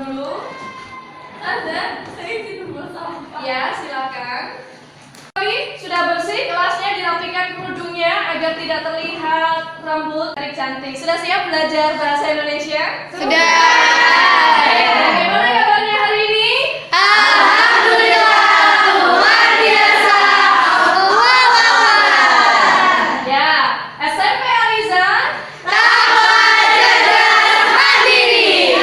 dulu. Ada, saya tidur bersama. Ya, silakan. Sudah bersih, kelasnya dirapikan kerudungnya agar tidak terlihat rambut cantik. Sudah siap belajar bahasa Indonesia? Sudah. Bagaimana kabarnya hari ini? Alhamdulillah, luar biasa. Ya, SMP Alizan. Takwa, cerdas, mandiri.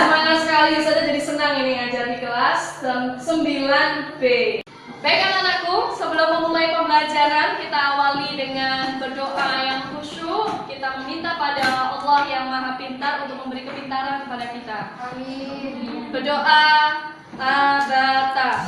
Semangat sekali, saya jadi senang ini ngajar di kelas 9B. Baik anak-anakku, sebelum memulai pembelajaran kita awali dengan berdoa yang khusyuk. Kita meminta pada Allah yang Maha Pintar untuk memberi kepintaran kepada kita. Amin. Berdoa tabata.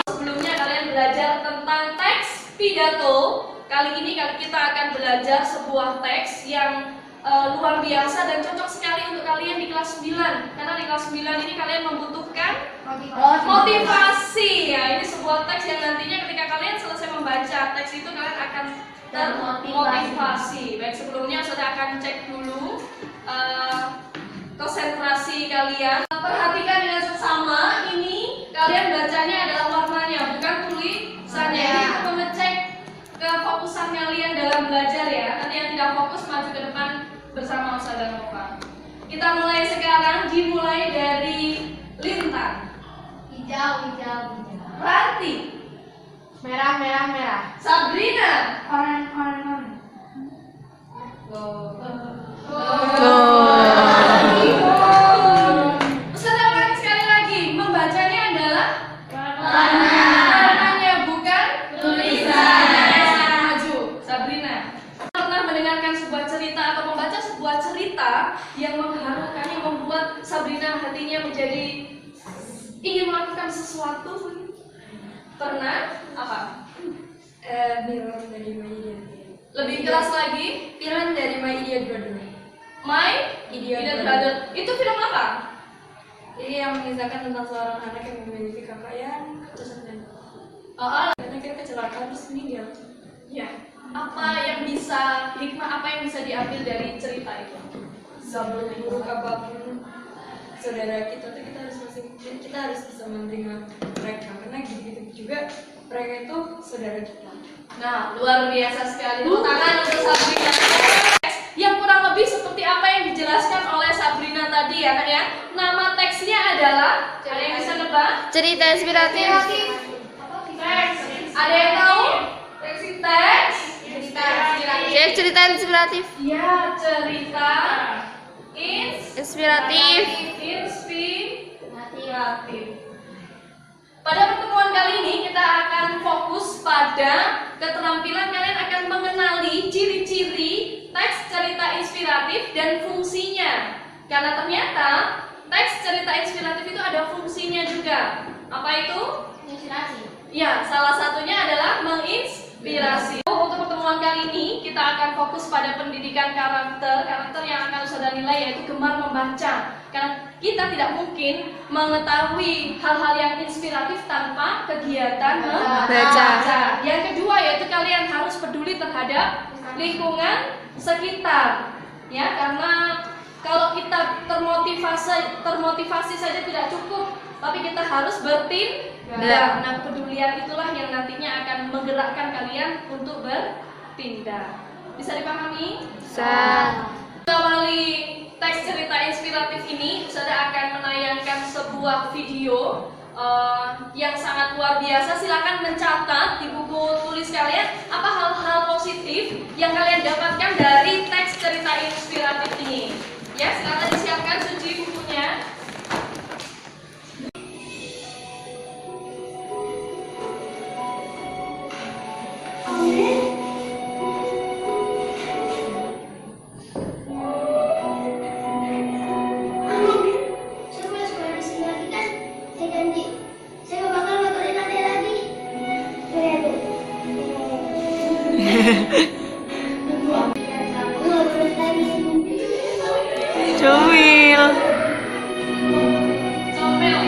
Sebelumnya kalian belajar tentang teks pidato. Kali ini kita akan belajar sebuah teks yang luar biasa dan cocok sekali untuk kalian di kelas 9. Karena di kelas 9 ini kalian membutuhkan motivasi. Ya, ini sebuah teks yang nantinya ketika kalian selesai membaca teks itu kalian akan termotivasi. Baik, sebelumnya saya akan cek dulu konsentrasi kalian. Perhatikan dengan seksama, ini kalian bacanya adalah warnanya, bukan tulisannya. Ini untuk mengecek kefokusan kalian dalam belajar ya. Nanti yang tidak fokus maju ke depan bersama Ustaz dan Nova. Kita mulai sekarang, dimulai dari Lintang. Hijau. Ranti. Merah. Sabrina. Orange. Ustaz ulangi sekali lagi, membacanya adalah warnanya, bukan tulisannya. Maju, Sabrina. Pernah mendengarkan sebuah cerita atau membaca sebuah cerita yang mengharukan, yang membuat Sabrina hatinya menjadi ingin melakukan sesuatu? Pernah? Apa? Film dari My Idiot. Lebih keras lagi? Film dari My Idiot Brother. My Idiot Idiot Brother. Brother. Itu film apa? Ini yang mengisahkan tentang seorang anak yang memiliki kakak yang keturunan. Karena dia kecelakaan terus meninggal. Ya. Apa yang bisa hikmah, apa yang bisa diambil dari cerita itu? Seburuk apapun saudara kita tuh kita harus bisa menerima mereka, karena gitu juga mereka itu saudara kita. Nah, luar biasa sekali. Tepuk tangan untuk Sabrina. Yang kurang lebih seperti apa yang dijelaskan oleh Sabrina tadi ya, Nak ya. Nama teksnya adalah, ada yang bisa nebak? Cerita inspiratif. Teks. Ada yang tahu? Teks. Cerita inspiratif. Ya, cerita Inspiratif. inspiratif. Pada pertemuan kali ini kita akan fokus pada keterampilan kalian akan mengenali ciri-ciri teks cerita inspiratif dan fungsinya. Karena ternyata teks cerita inspiratif itu ada fungsinya juga. Apa itu? Inspirasi. Ya, salah satunya adalah menginspirasi. Untuk pertemuan kali ini kita akan fokus pada pendidikan karakter yang akan saudara nilai, yaitu gemar membaca. Karena kita tidak mungkin mengetahui hal-hal yang inspiratif tanpa kegiatan membaca. Yang kedua yaitu kalian harus peduli terhadap lingkungan sekitar. Ya, karena kalau kita termotivasi saja tidak cukup, tapi kita harus bertindak. Nah, kepedulian itulah yang nantinya akan menggerakkan kalian untuk bertindak. Bisa dipahami? Bisa. Awali teks cerita inspiratif ini, saya akan menayangkan sebuah video yang sangat luar biasa. Silakan mencatat di buku tulis kalian apa hal-hal positif yang kalian dapatkan dari teks cerita inspiratif ini. Ya, silakan disiapkan suci bukunya. Comel. Comel.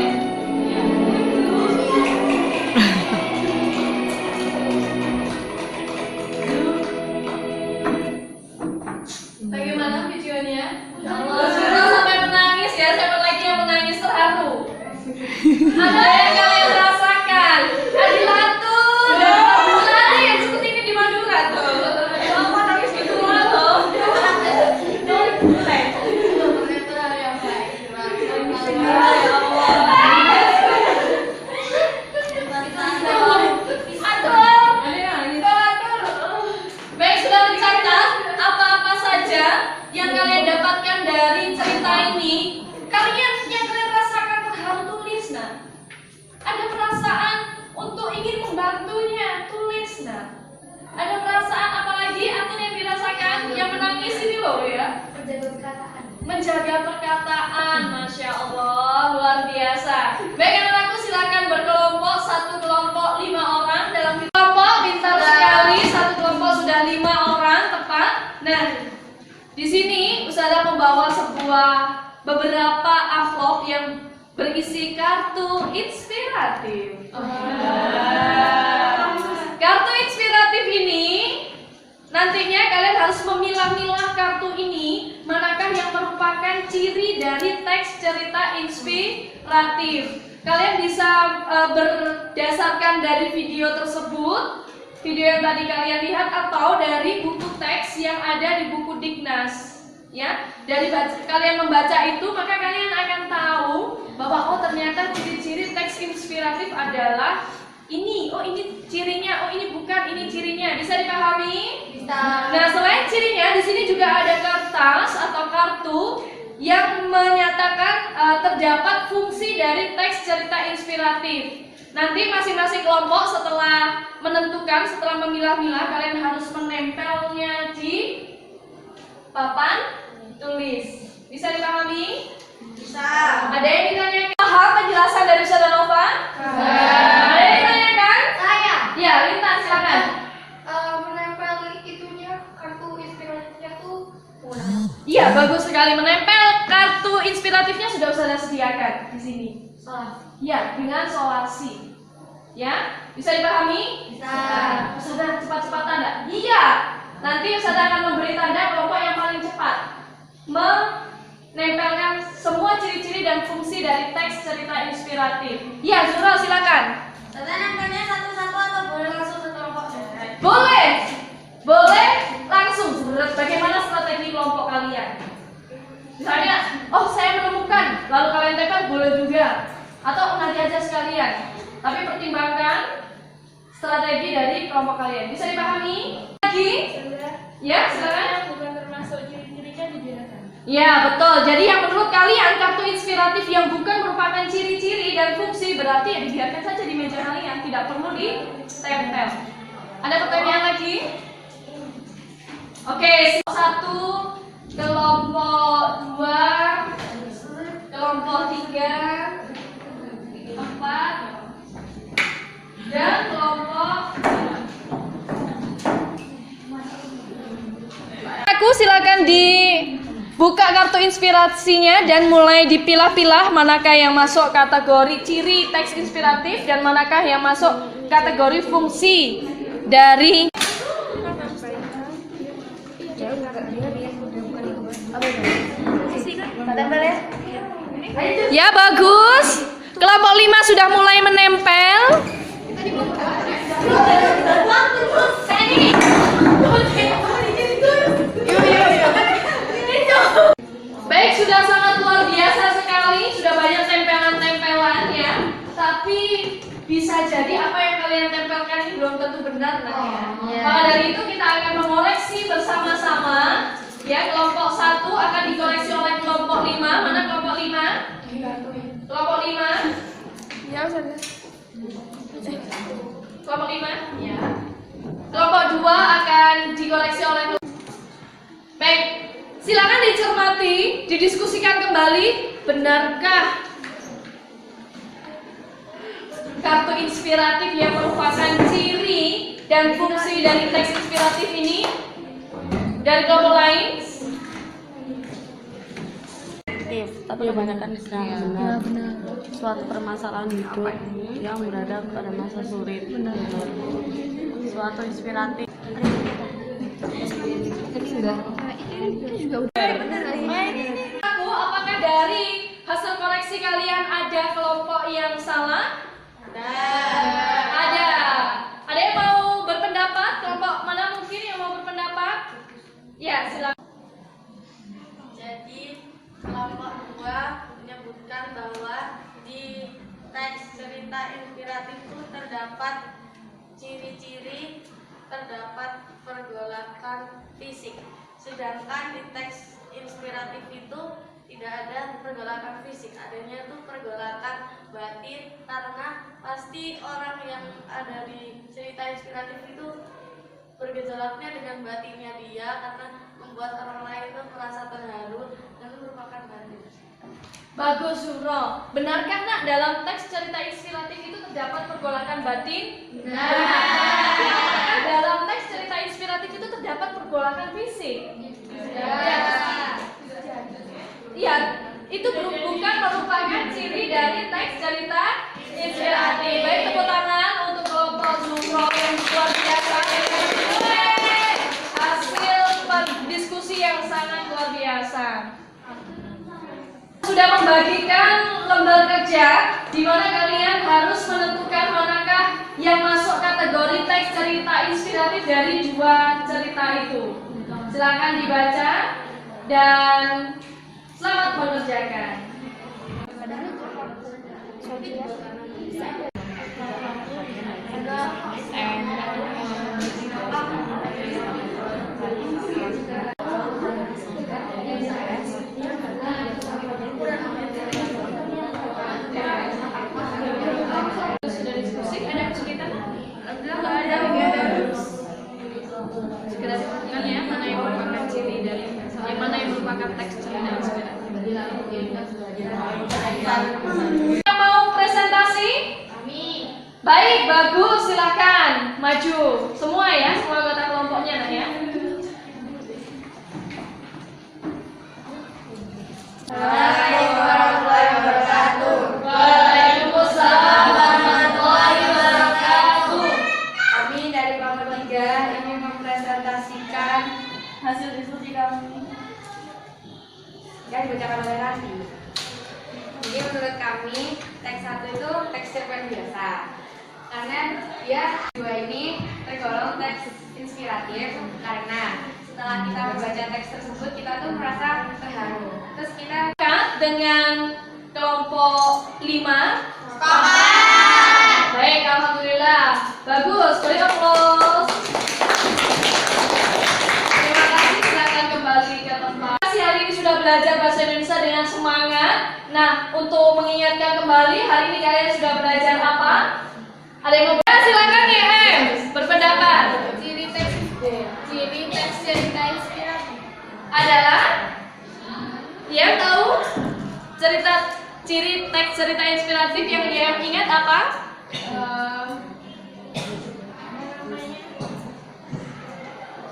Menjaga perkataan, Masya Allah, luar biasa. Baik anak-anakku, silakan berkelompok, satu kelompok 5 orang dalam kelompok, pintar sekali, satu kelompok sudah 5 orang, tepat. Nah, di sini Ustazah membawa beberapa amplop yang berisi kartu inspiratif. Kartu inspiratif ini nantinya kalian harus memilah-milah kartu ini, manakah yang merupakan ciri dari teks cerita inspiratif. Kalian bisa berdasarkan dari video tersebut, video yang tadi kalian lihat, atau dari buku teks yang ada di buku Dignas. Ya, dari kalian membaca itu, maka kalian akan tahu bahwa oh ternyata ciri-ciri teks inspiratif adalah ini, oh ini cirinya, oh ini bukan, ini cirinya. Bisa dipahami? Bisa. Nah, selain cirinya, di sini juga ada kertas atau kartu yang menyatakan terdapat fungsi dari teks cerita inspiratif. Nanti masing-masing kelompok setelah menentukan, setelah memilah-milah, kalian harus menempelnya di papan tulis. Bisa dipahami? Bisa. Ada yang ditanyakan? Paham penjelasan dari Ustazah Nova? Ada yang ditanyakan? Saya. Ya, Lintan silakan. Menempel itunya kartu inspiratifnya tuh. Iya, bagus sekali. Menempel kartu inspiratifnya sudah Ustazah sediakan di sini. Ya, dengan solasi. Ya, bisa dipahami? Bisa. Ustazah cepat-cepat tanda. Iya. Nanti Ustazah akan memberi tanda kelompok yang paling cepat menempelkan semua ciri-ciri dan fungsi dari teks cerita inspiratif. Iya, Zura silakan. Saya nempelnya satu-satu atau boleh langsung ke kelompok? Boleh. Boleh langsung. Bagaimana strategi kelompok kalian? Misalnya, oh saya menemukan, lalu kalian tempel, boleh juga. Atau nanti aja sekalian. Tapi pertimbangkan strategi dari kelompok kalian. Bisa dipahami? Lagi? Ya, silakan. Bukan termasuk ciri-cirinya dibedakan. Ya, betul. Jadi yang menurut kalian kartu inspiratif yang bukan merupakan ciri-ciri dan fungsi, berarti ya dibiarkan saja di meja kalian, tidak perlu ditempel. Ada pertanyaan lagi? Oke, satu, kelompok 2, kelompok 3, 4, dan kelompok 5. Aku silakan dibuka kartu inspirasinya dan mulai dipilah-pilah manakah yang masuk kategori ciri teks inspiratif dan manakah yang masuk kategori fungsi dari. Ya, bagus. Kelompok 5 sudah mulai menempel. Baik, sudah sangat luar biasa sekali, sudah banyak tempelan-tempelan ya. Tapi bisa jadi apa yang kalian tempelkan ini belum tentu benar ya. Maka dari itu kita akan mengoreksi bersama-sama. Ya, kelompok 1 akan dikoreksi oleh kelompok 5. Mana kelompok 5? Kelompok 5. Ya, Ustazah. Kelompok 5? Ya. Kelompok 2 akan dikoreksi oleh. Baik, silakan dicermati, didiskusikan kembali, benarkah kartu inspiratif yang merupakan ciri dan fungsi dari teks inspiratif ini dari kelompok lain? Tapi kebanyakan benar. Suatu permasalahan hidup yang berada pada masa sulit. Suatu inspiratif. Aku, apakah dari hasil koreksi kalian ada kelompok yang salah? Ada. Ada yang mau berpendapat? Kelompok mana mungkin yang mau berpendapat? Ya, silakan. Jadi kelompok 2 menyebutkan bahwa di teks cerita inspiratif itu terdapat ciri-ciri, terdapat pergolakan fisik. Sedangkan di teks inspiratif itu tidak ada pergolakan fisik, adanya itu pergolakan batin, karena pasti orang yang ada di cerita inspiratif itu bergejolaknya dengan batinnya dia, karena membuat orang lain itu merasa terharu dan itu merupakan batin. Bagus Zuro. Benarkah nak dalam teks cerita inspiratif itu terdapat pergolakan batin? Apakah dalam teks cerita inspiratif itu terdapat pergolakan fisik? Iya, itu bukan merupakan ciri dari teks cerita inspiratif. Baik, tepuk tangan untuk kelompok Zuro yang luar biasa. Hasil diskusi yang sangat luar biasa. Sudah membagikan lembar kerja di mana kalian harus menentukan manakah yang masuk kategori teks cerita inspiratif dari dua cerita itu. Silakan dibaca dan selamat mengerjakan. Sudah diskusi, ada kesulitan? Enggak ada. Segera tentukan ya mana yang merupakan ciri dari yang mana yang merupakan teks cerita inspiratif. Yang mau presentasi? Baik, bagus, silakan maju semua ya, semua anggota kelompoknya nah ya. Assalamualaikum warahmatullahi wabarakatuh. Waalaikumsalam warahmatullahi wabarakatuh. Kami dari kelompok 3 ingin mempresentasikan hasil diskusi kami yang dibacakan oleh Ranti. Jadi menurut kami teks 1 itu teks cerpen biasa, karena dia dua ini tergolong teks inspiratif karena setelah kita membaca teks tersebut kita tuh merasa terharu. Terus kita Dengan kelompok 5. Baik, alhamdulillah. Bagus, beri aplaus. Terima kasih, silakan kembali ke tempat. Hari ini sudah belajar bahasa Indonesia dengan semangat. Nah, untuk mengingatkan kembali, hari ini kalian sudah belajar apa? Ada yang mau belajar? Silakan ya, berpendapat. ciri teks cerita inspiratif Adalah yang tahu ciri teks cerita inspiratif yang ingat apa?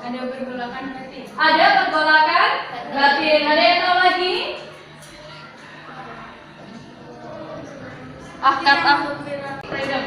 ada pergolakan batin. Ada pergolakan batin. Ada yang tahu lagi? Kata freedom.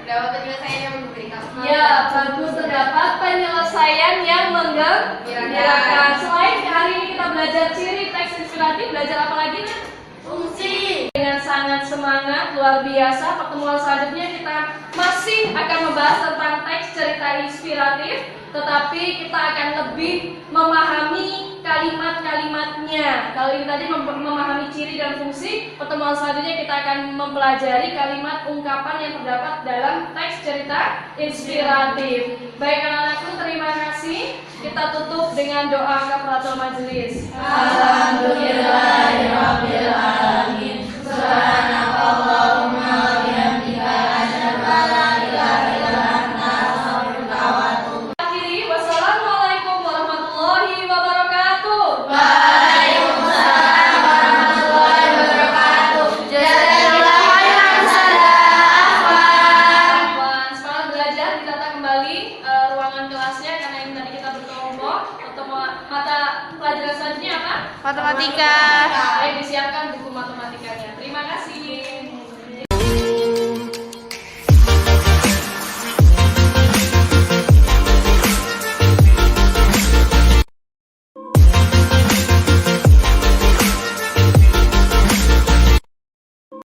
Dapat penyelesaian yang memberikan Ya, bagus, terdapat penyelesaian yang menggembirakan. Selain hari ini kita belajar ciri teks inspiratif, belajar apa lagi nih? Fungsi. Dengan sangat semangat, luar biasa. Pertemuan selanjutnya kita masih akan membahas tentang teks cerita inspiratif, tetapi kita akan lebih memahami kalimat-kalimatnya. Kalau ini tadi memahami ciri dan fungsi, pertemuan selanjutnya kita akan mempelajari kalimat ungkapan yang terdapat dalam teks cerita inspiratif. Baik anak-anakku, terima kasih. Kita tutup dengan doa kafaratul majelis. Alhamdulillahirabbil alamin. Subhanakallahumma wa bihamdika asyhadu an la ilaha illa anta astaghfiruka wa atubu ilaik. Wassalamualaikum warahmatullahi wabarakatuh. Waalaikumsalam warahmatullahi wabarakatuh. Jazakallahu khairan Afwan. Semangat belajar, ditata kembali ruangan kelasnya karena ini tadi kita berkelompok. Mata pelajaran selanjutnya apa? Matematika. Baik, disiapkan buku